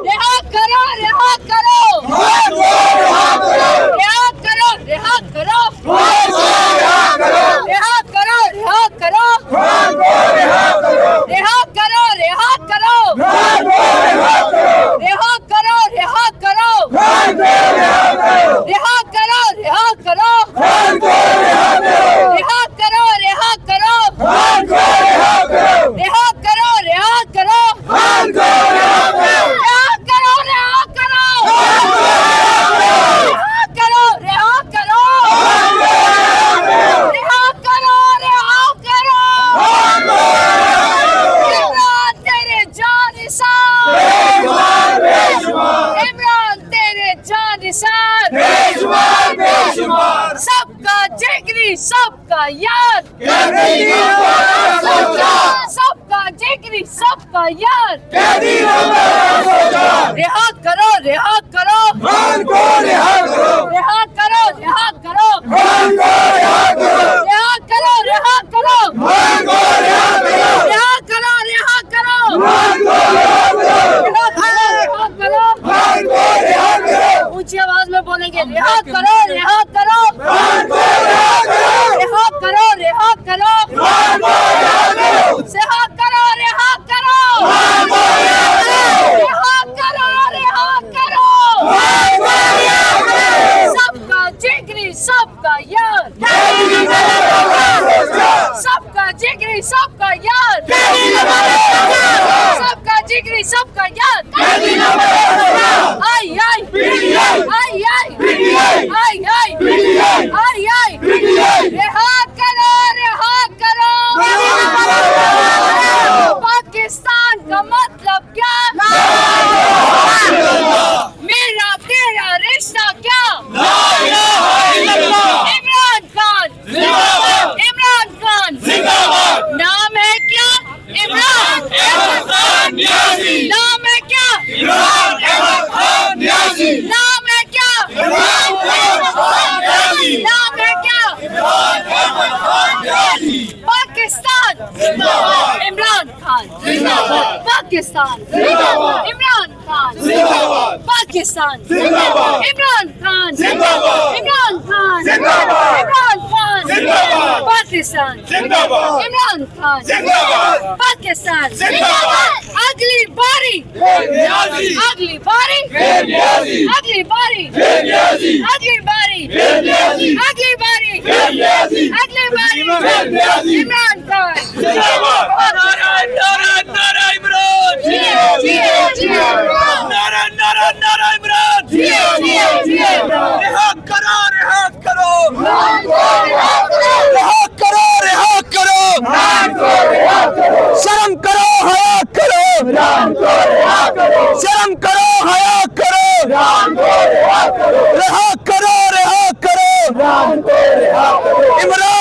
रिहा करो रिहा करो रिहा करो रिहा करो रिहा करो रिहा करो रिहा करो रिहा करो रिहा करो रिहा करो रिहा करो रिहा करो रिहा करो रिहा करो रिहा करो रिहा करो सबका जिगरी सबका यार सबका जिगरी सबका यार रिहा करो रिहा करो रिहा करो रिहा करो रिहा करो रिहा करो रिहा करो रिहा करो रिहा करो ऊंची आवाज में बोलेंगे रिहा करो रिहा करो रिहा करो रिहा करो रिहा करो रिहा करो रिहा करो रिहा करो सबका जिगरी सबका यार सबका जिगरी सबका यार सबका जिगरी सबका यार आई आई आई आई आई आई आई आई रिहा करो पाकिस्तान का मतलब क्या मेरा तेरा रिश्ता क्या इमरान खान इमरान खान नाम है क्या इमरान नाम है क्या नाम है क्या नाम है क्या पाकिस्तान इमरान खान पाकिस्तान इमरान खान पाकिस्तान इमरान खान इमरान खान इमरान खान पाकिस्तान इमरान खान पाकिस्तान अगली बारी अगली बारी अगली बारी अगली बारी अगली बारी अगली बारी इमरान खान रिहा करो रिहा करो रिहा करो रिहा करो शर्म करो हया करो शर्म करो हया करो रिहा करो रिहा करो इमरान